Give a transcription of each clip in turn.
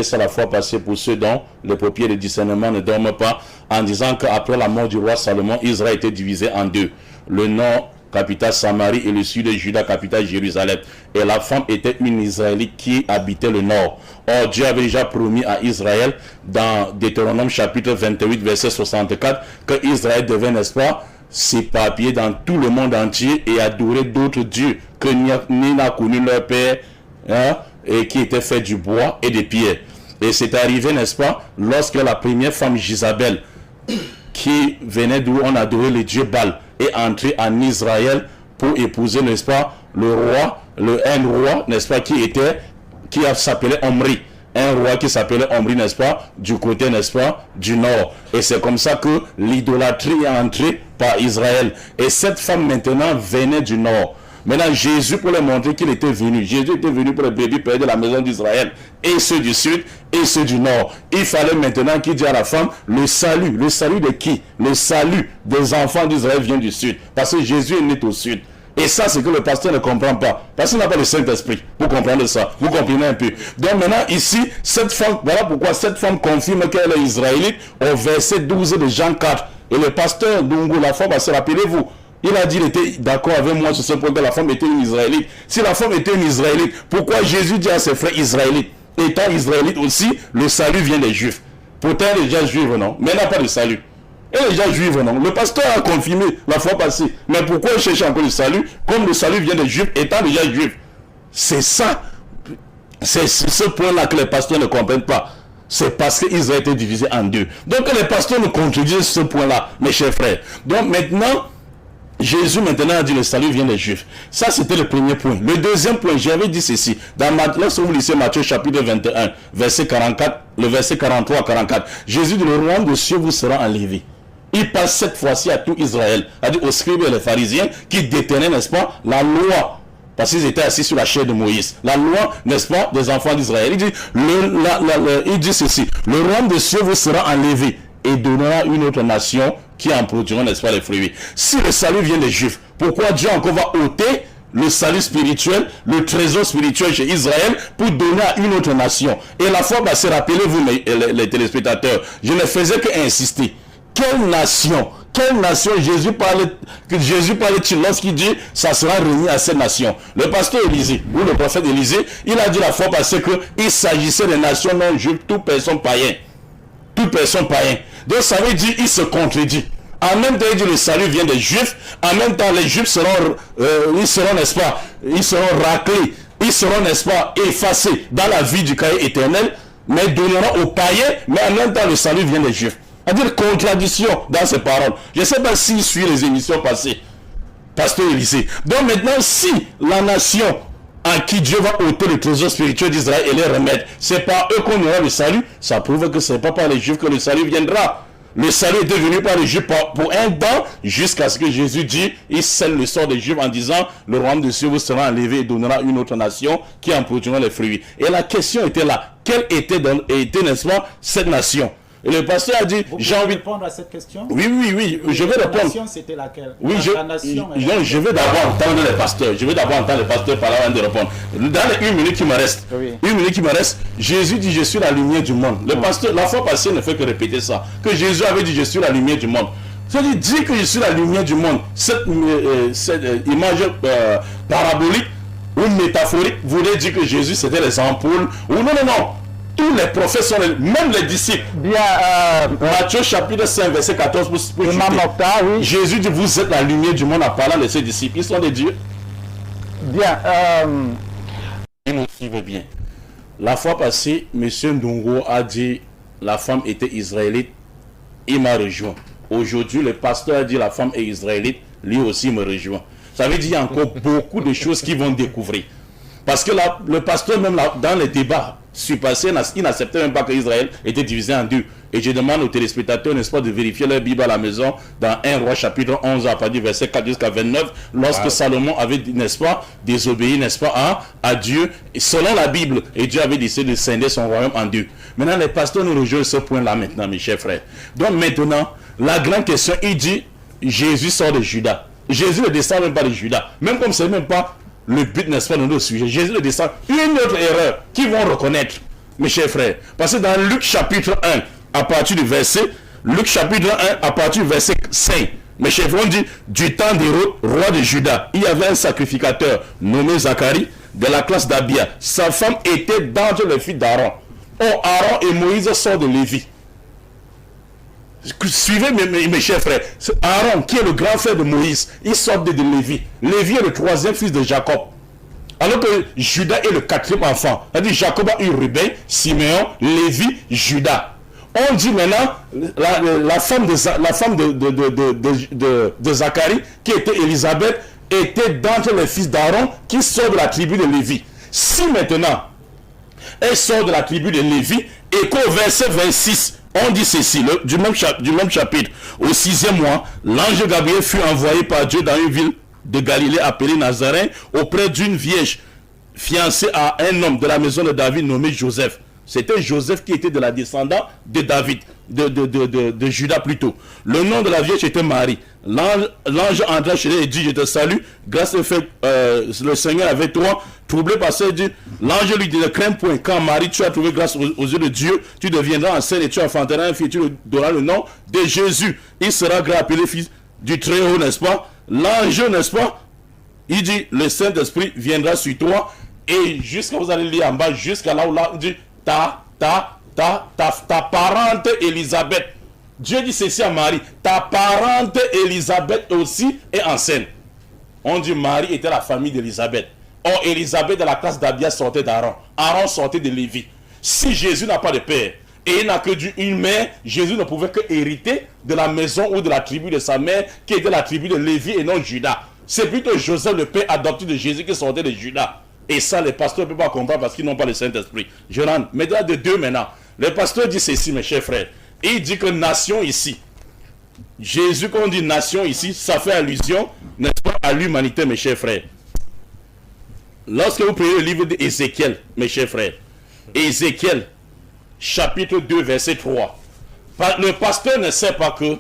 ça la fois passée pour ceux dont les paupières de discernement ne dorment pas, en disant qu'après la mort du roi Salomon, Israël était divisé en deux. Le nord, capitale Samarie, et le sud de Juda, capitale Jérusalem. Et la femme était une Israélite qui habitait le nord. Or, Dieu avait déjà promis à Israël, dans Deutéronome chapitre 28, verset 64, que Israël devait, n'est-ce pas, s'éparpiller dans tout le monde entier et adorer d'autres dieux que ni n'a connu leur père, hein, et qui était fait du bois et des pierres. Et c'est arrivé, n'est-ce pas, lorsque la première femme Jézabel, qui venait d'où on adorait les dieux Baal, est entrée en Israël pour épouser, n'est-ce pas, le roi, un roi, n'est-ce pas, qui s'appelait Omri. Un roi qui s'appelait Omri, n'est-ce pas, du côté, n'est-ce pas, du nord. Et c'est comme ça que l'idolâtrie est entrée par Israël. Et cette femme maintenant venait du nord. Maintenant, Jésus, pour leur montrer qu'il était venu, Jésus était venu pour les bébés perdus de la maison d'Israël, et ceux du sud, et ceux du nord. Il fallait maintenant qu'il dise à la femme, le salut de qui? Le salut des enfants d'Israël vient du sud, parce que Jésus est né au sud. Et ça, c'est que le pasteur ne comprend pas, parce qu'il n'a pas le Saint-Esprit pour comprendre ça. Vous comprenez un peu. Donc maintenant, ici, cette femme, voilà pourquoi cette femme confirme qu'elle est israélite au verset 12 de Jean 4. Et le pasteur Dungu, la femme, rappelez-vous, il a dit, il était d'accord avec moi sur ce point que la femme était une Israélite. Si la femme était une Israélite, pourquoi Jésus dit à ses frères Israélites, étant Israélite aussi, le salut vient des Juifs? Pourtant, les gens juifs, non, mais il n'a pas de salut. Et les gens juifs, non. Le pasteur a confirmé la fois passée. Mais pourquoi il cherche encore le salut? Comme le salut vient des Juifs, étant déjà juifs. C'est ça. C'est ce point-là que les pasteurs ne comprennent pas. C'est parce qu'Israël était divisé en deux. Donc les pasteurs nous contredisent ce point-là, mes chers frères. Donc maintenant, Jésus maintenant a dit le salut vient des Juifs. Ça c'était le premier point. Le deuxième point, j'avais dit ceci. Lorsque vous lisez Matthieu chapitre 21, verset 44, le verset 43 à 44, Jésus dit le royaume de cieux vous sera enlevé. Il passe cette fois-ci à tout Israël, c'est-à-dire aux scribes et les pharisiens qui détenaient, n'est-ce pas, la loi. Parce qu'ils étaient assis sur la chair de Moïse. La loi, n'est-ce pas, des enfants d'Israël. Il dit ceci. Le royaume de cieux vous sera enlevé et donnera une autre nation qui en produira, n'est-ce pas, les fruits. Si le salut vient des Juifs, pourquoi Dieu encore va ôter le salut spirituel, le trésor spirituel chez Israël pour donner à une autre nation? Et la fois, bah, rappelez-vous, les téléspectateurs, je ne faisais qu'insister. Quelle nation Jésus parlait-il lorsqu'il dit ça sera remis à cette nation? Le pasteur Élisée, ou le prophète Élisée, il a dit la fois passée qu'il s'agissait des nations non juives, toute personne païenne. Toute personne païenne. Donc ça veut dire il se contredit. En même temps, il dit le salut vient des Juifs. En même temps, les Juifs seront, n'est-ce pas, ils seront raclés, ils seront, n'est-ce pas, effacés dans la vie du cahier éternel, mais donneront aux païens, mais en même temps, le salut vient des Juifs. C'est-à-dire contradiction dans ces paroles. Je ne sais pas s'il suit les émissions passées. Pasteur Élisée. Donc maintenant, si la nation à qui Dieu va ôter le trésor spirituel d'Israël et les remettre, c'est par eux qu'on aura le salut, ça prouve que ce n'est pas par les Juifs que le salut viendra. Le salut est devenu par les Juifs pour un temps, jusqu'à ce que Jésus dit, il scelle le sort des Juifs en disant, le royaume de Dieu vous sera enlevé et donnera une autre nation qui en produira les fruits. Et la question était là, quelle était, n'est-ce pas, cette nation? Et le pasteur a dit, j'ai envie de répondre à cette question. Oui, je vais répondre. La nation, c'était laquelle? Oui, je vais d'abord entendre les pasteurs. Je vais d'abord entendre les pasteurs parler avant de répondre. Dans les 1 minute qui me reste, Jésus dit, je suis la lumière du monde. Le pasteur, la fois passée, ne fait que répéter ça. Que Jésus avait dit, je suis la lumière du monde. C'est-à-dire, dire que je suis la lumière du monde, cette image parabolique ou métaphorique voulait dire que Jésus, c'était les ampoules. Ou non. Tous les prophètes sont même les disciples. Bien, Matthieu chapitre 5 verset 14 pour oui. Jésus dit vous êtes la lumière du monde en parlant de ses disciples. Ils sont des dieux. Bien. Il nous suivait bien. La fois passée, M. Ndongo a dit la femme était israélite. Il m'a rejoint. Aujourd'hui, le pasteur a dit la femme est israélite. Lui aussi me rejoint. Ça veut dire qu'il y a encore beaucoup de choses qu'ils vont découvrir. Parce que le pasteur, même dans les débats surpassés, il n'acceptait même pas que Israël était divisé en deux. Et je demande aux téléspectateurs, n'est-ce pas, de vérifier leur Bible à la maison, dans 1 Roi chapitre 11, à partir du verset 4 jusqu'à 29, lorsque Salomon avait, n'est-ce pas, désobéi, n'est-ce pas, à Dieu, selon la Bible, et Dieu avait décidé de scinder son royaume en deux. Maintenant, les pasteurs nous rejoignent ce point-là maintenant, mes chers frères. Donc maintenant, la grande question, il dit, Jésus sort de Juda. Jésus ne descend même pas de Juda. Même comme c'est même pas le but, n'est-ce pas, de notre sujet. Jésus le descend. Une autre erreur qu'ils vont reconnaître. mes chers frères. Parce que dans Luc chapitre 1, à partir du verset, Luc chapitre 1, à partir du verset 5, mes chers frères, on dit, du temps d'Hérode, roi de Juda, il y avait un sacrificateur nommé Zacharie, de la classe d'Abia. Sa femme était d'entre les filles d'Aaron. Or, Aaron et Moïse sortent de Lévi. Suivez mes chers frères. Aaron, qui est le grand frère de Moïse, il sort de Lévi. Lévi est le troisième fils de Jacob. Alors que Judas est le quatrième enfant. C'est-à-dire Jacob a eu Ruben, Siméon, Lévi, Judas. On dit maintenant, la femme de Zacharie, qui était Élisabeth, était d'entre les fils d'Aaron qui sort de la tribu de Lévi. Si maintenant, elle sort de la tribu de Lévi, et qu'au verset 26, on dit ceci, du même chapitre, au 6e mois, l'ange Gabriel fut envoyé par Dieu dans une ville de Galilée appelée Nazareth, auprès d'une vierge fiancée à un homme de la maison de David nommé Joseph. C'était Joseph qui était de la descendante de David, de Judas plutôt. Le nom de la vierge était Marie. L'ange entra chez elle et dit, je te salue, grâce au fait le Seigneur est avec toi. Troublé par ça, il dit, l'ange lui dit, ne crains point, quand Marie, tu as trouvé grâce aux yeux de Dieu, tu deviendras enceinte et tu enfanteras un fils, tu lui donneras le nom de Jésus. Il sera grand appelé fils du Très-Haut, n'est-ce pas? L'ange, n'est-ce pas? Il dit, le Saint-Esprit viendra sur toi, et jusqu'à vous allez lire en bas, jusqu'à là où là, il dit, ta parente Élisabeth. Dieu dit ceci à Marie, ta parente Élisabeth aussi est enceinte. On dit Marie était la famille d'Élisabeth. Or, Élisabeth de la classe d'Abia sortait d'Aaron. Aaron sortait de Lévi. Si Jésus n'a pas de père et il n'a que une mère, Jésus ne pouvait que hériter de la maison ou de la tribu de sa mère, qui était la tribu de Lévi et non Judas. C'est plutôt Joseph, le père adopté de Jésus, qui sortait de Judas. Et ça, les pasteurs ne peuvent pas comprendre parce qu'ils n'ont pas le Saint-Esprit. Je rentre. Mais il y a de deux maintenant. Le pasteur dit ceci, mes chers frères. Il dit que nation ici, Jésus, quand on dit nation ici, ça fait allusion, n'est-ce pas, à l'humanité, mes chers frères. Lorsque vous prenez le livre d'Ézéchiel, mes chers frères, Ézéchiel, chapitre 2, verset 3, le pasteur ne sait pas que,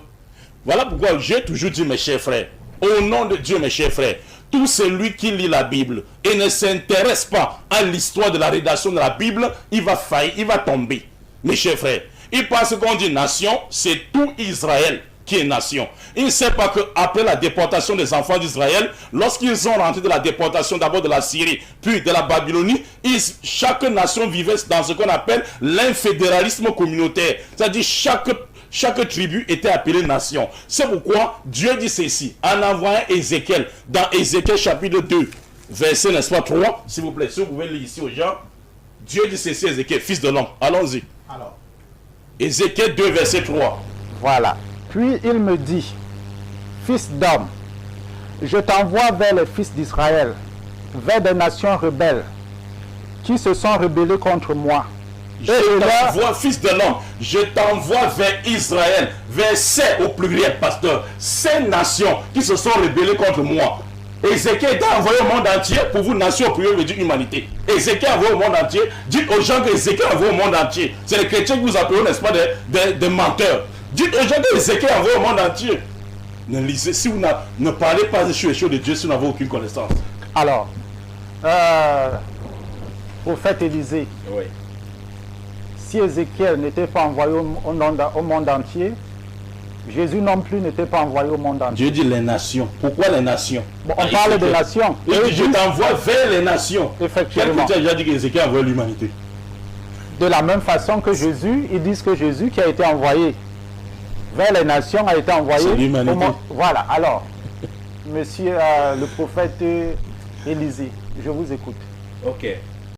voilà pourquoi j'ai toujours dit, mes chers frères, au nom de Dieu, mes chers frères, tout celui qui lit la Bible et ne s'intéresse pas à l'histoire de la rédaction de la Bible, il va faillir, il va tomber. Mes chers frères, il pense qu'on dit nation, c'est tout Israël qui est nation. Il ne sait pas qu'après la déportation des enfants d'Israël, lorsqu'ils ont rentré de la déportation d'abord de la Syrie, puis de la Babylonie, chaque nation vivait dans ce qu'on appelle l'infédéralisme communautaire. C'est-à-dire chaque tribu était appelée nation. C'est pourquoi Dieu dit ceci, en envoyant Ézéchiel, dans Ézéchiel chapitre 2, verset, n'est-ce pas, 3, s'il vous plaît, si vous pouvez lire ici aux gens, Dieu dit ceci, Ézéchiel, fils de l'homme. Allons-y. Alors, Ézéchiel 2, verset 3. Voilà. Puis il me dit, fils d'homme, je t'envoie vers les fils d'Israël, vers des nations rebelles, qui se sont rebellées contre moi. Je t'envoie, fils de l'homme, je t'envoie vers Israël, vers ces, au pluriel, pasteur, ces nations qui se sont rebellées contre moi. Ézéchiel était envoyé au monde entier, pour vous, nation au pluriel veut dire humanité. Ézéchiel envoyé au monde entier, dites aux gens que Ézéchiel envoyé au monde entier. C'est les chrétiens que vous appelez, n'est-ce pas, des menteurs. Dites aux gens que Ézéchiel envoyé au monde entier. Ne lisez, si vous ne parlez pas des choses de Dieu, si vous n'avez aucune connaissance. Alors, prophète Élisée, Oui. si Ézéchiel n'était pas envoyé au monde entier, Jésus non plus n'était pas envoyé au monde entier. Dieu dit les nations. Pourquoi les nations? Bon, on parle des nations. Il dit je t'envoie vers les nations. Effectivement. Quel chrétien a déjà dit qu'Ézéchiel envoie l'humanité? De la même façon que Jésus, ils disent que Jésus qui a été envoyé vers les nations a été envoyé C'est l'humanité. au monde. Voilà, alors, monsieur le prophète Élisée, je vous écoute. Ok.